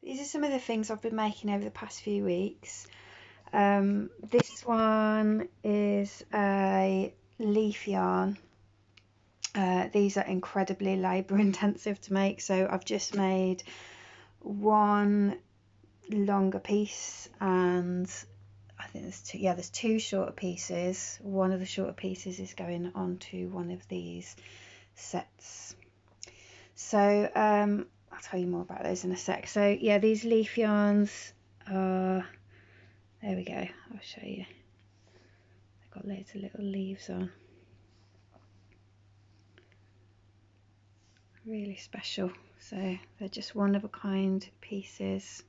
these are some of the things I've been making over the past few weeks. This one is a leaf yarn. These are incredibly labour intensive to make, so I've just made one longer piece, and I think there's two shorter pieces. One of the shorter pieces is going onto one of these sets. So I'll tell you more about those in a sec. So yeah, these leaf yarns are, there we go, I'll show you. They've got loads of little leaves on. Really special. So they're just one of a kind pieces.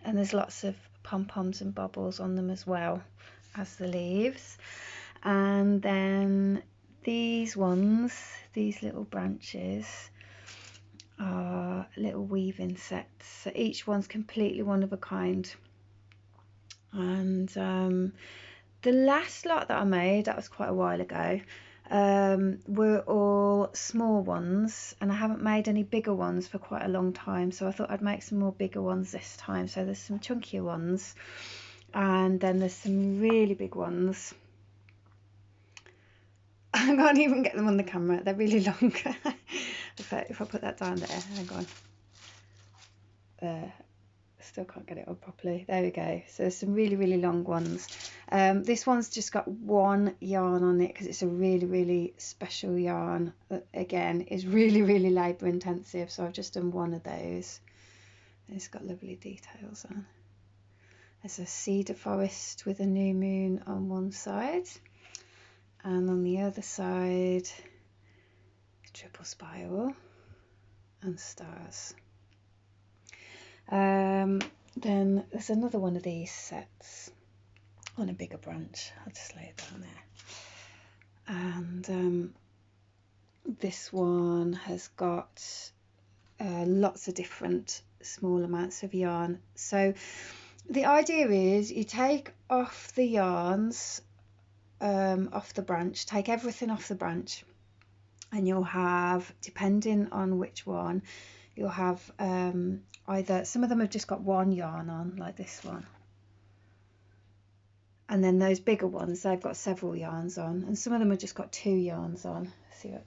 And there's lots of pom-poms and bobbles on them as well as the leaves. And then these ones, these little branches, are little weaving sets. So each one's completely one of a kind. And the last lot that I made, that was quite a while ago, were all small ones, and I haven't made any bigger ones for quite a long time, so I thought I'd make some more bigger ones this time. So there's some chunkier ones, and then there's some really big ones. I can't even get them on the camera, they're really long. If I put that down there, hang on. There. Still can't get it on properly. There we go. So there's some really long ones. This one's just got one yarn on it because it's a really special yarn that again is really labour intensive, so I've just done one of those. It's got lovely details on. There's a cedar forest with a new moon on one side, and on the other side triple spiral and stars. Then there's another one of these sets on a bigger branch. I'll just lay it down there. And this one has got lots of different small amounts of yarn. So the idea is you take off the yarns off the branch, take everything off the branch, and you'll have, depending on which one, you'll have either, some of them have just got one yarn on, like this one, and then those bigger ones, they've got several yarns on, and some of them have just got two yarns on. Let's see what,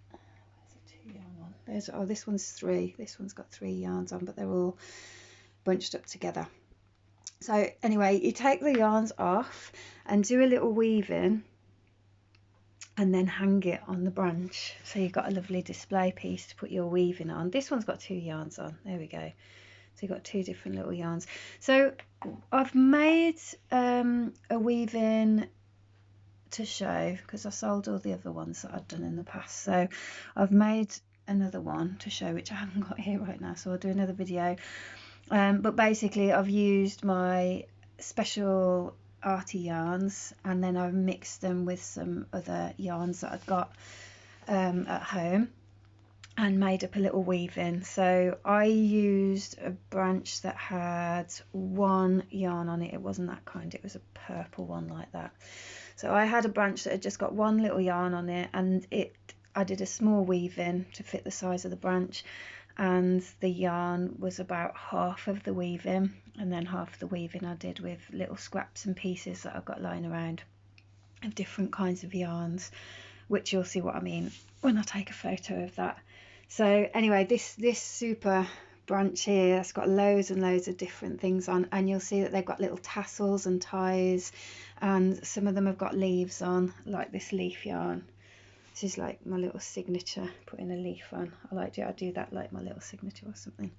where's the two yarn on? There's, oh, this one's three. This one's got three yarns on, but they're all bunched up together. So anyway, you take the yarns off and do a little weaving, and then hang it on the branch, so you've got a lovely display piece to put your weaving on. This one's got two yarns on, there we go. So you've got two different little yarns. So I've made a weaving to show, because I sold all the other ones that I'd done in the past, so I've made another one to show, which I haven't got here right now, so I'll do another video. But basically I've used my special arty yarns, and then I've mixed them with some other yarns that I've got at home, and made up a little weaving. So I used a branch that had one yarn on it. It wasn't that kind, it was a purple one like that. So I had a branch that had just got one little yarn on it, and I did a small weaving to fit the size of the branch, and the yarn was about half of the weaving, and then half of the weaving I did with little scraps and pieces that I've got lying around of different kinds of yarns, which you'll see what I mean when I take a photo of that. So anyway, this super branch here, it's got loads and loads of different things on, and you'll see that they've got little tassels and ties, and some of them have got leaves on, like this leaf yarn. This is like my little signature, putting a leaf on. I do that like my little signature or something.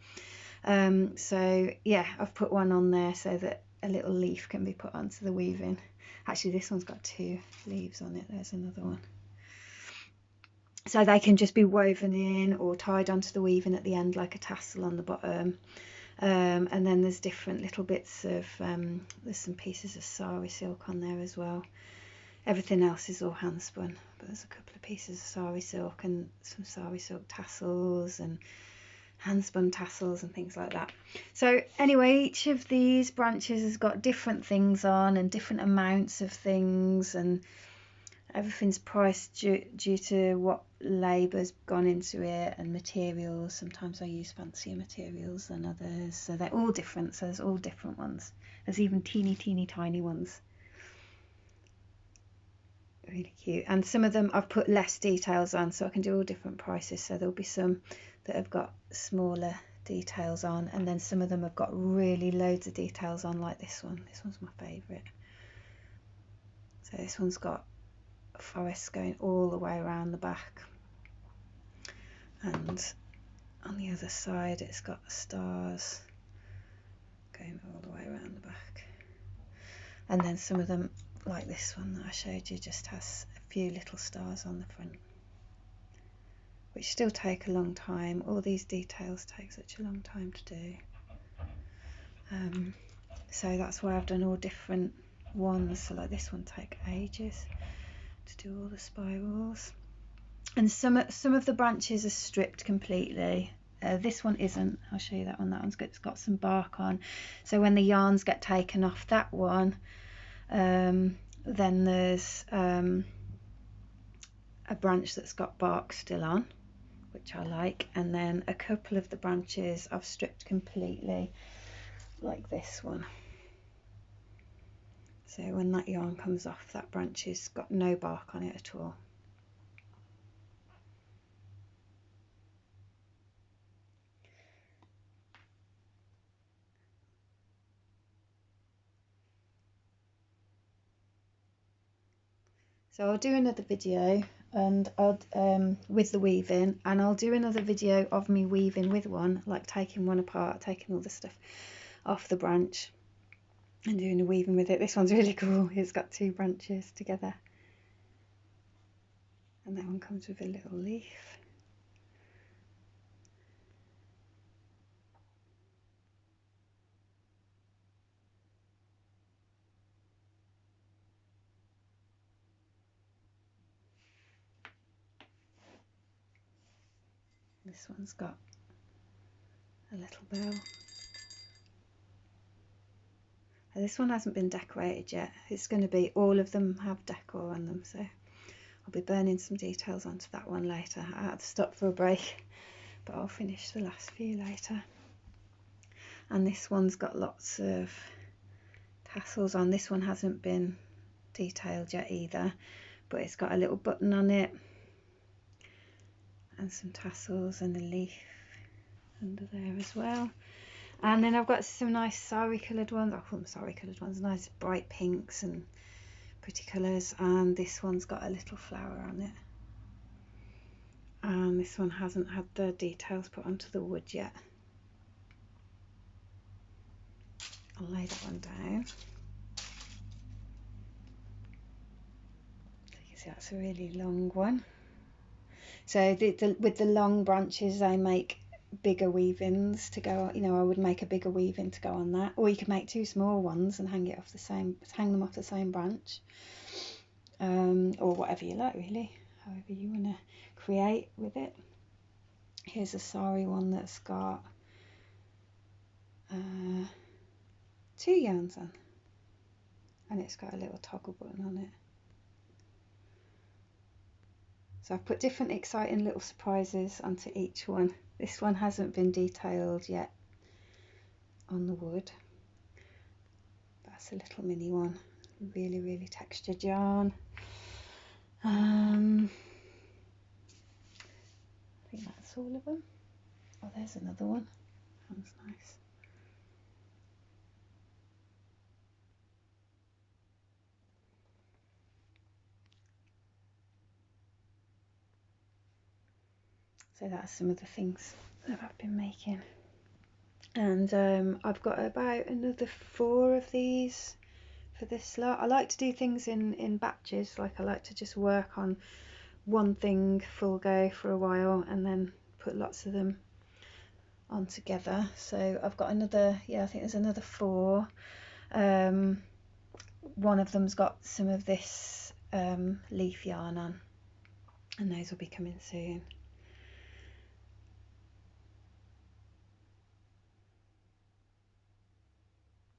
So yeah, I've put one on there so that a little leaf can be put onto the weaving. Actually, this one's got two leaves on it. There's another one. So they can just be woven in or tied onto the weaving at the end, like a tassel on the bottom. And then there's different little bits of, there's some pieces of sari silk on there as well. Everything else is all hand spun, but there's a couple of pieces of sari silk and some sari silk tassels and hand spun tassels and things like that. So anyway, each of these branches has got different things on and different amounts of things, and everything's priced due to what labour's gone into it and materials. Sometimes I use fancier materials than others, so they're all different. So there's all different ones. There's even teeny tiny ones. Really cute. And some of them I've put less details on, so I can do all different prices. So there'll be some that have got smaller details on, and then some of them have got really loads of details on, like this one. This one's my favourite. So this one's got a forest going all the way around the back, and on the other side it's got the stars going all the way around the back. And then some of them, like this one that I showed you, just has a few little stars on the front, which still take a long time. All these details take such a long time to do. So that's why I've done all different ones. So like this one take ages to do all the spirals. And some of the branches are stripped completely. This one isn't. I'll show you that one. That one's got some bark on. So when the yarns get taken off that one, then there's a branch that's got bark still on, which I like. And then a couple of the branches I've stripped completely, like this one. So when that yarn comes off, that branch has got no bark on it at all. So I'll do another video and I'll with the weaving, and I'll do another video of me weaving with one, like taking one apart, taking all the stuff off the branch and doing a weaving with it. This one's really cool. It's got two branches together, and that one comes with a little leaf. This one's got a little bell. This one hasn't been decorated yet. It's going to be, all of them have decor on them, so I'll be burning some details onto that one later. I had to stop for a break, but I'll finish the last few later. And this one's got lots of tassels on. This one hasn't been detailed yet either, but it's got a little button on it and some tassels and a leaf under there as well. And then I've got some nice sari coloured ones. I call them sari coloured ones, nice bright pinks and pretty colours. And this one's got a little flower on it, and this one hasn't had the details put onto the wood yet. I'll lay that one down. So you can see that's a really long one. So with the long branches, they make bigger weavings to go, you know, I would make a bigger weaving to go on that, or you could make two small ones and hang them off the same branch, or whatever you like, really, however you want to create with it. Here's a sari one that's got 2 yarns on, and it's got a little toggle button on it. So I've put different exciting little surprises onto each one. This one hasn't been detailed yet on the wood. That's a little mini one, really textured yarn. I think that's all of them. Oh, there's another one. That one's nice. So that's some of the things that I've been making. And I've got about another 4 of these for this lot. I like to do things in batches. Like I like to just work on one thing full go for a while and then put lots of them on together. So I've got another, I think there's another 4. One of them's got some of this leaf yarn on, and those will be coming soon.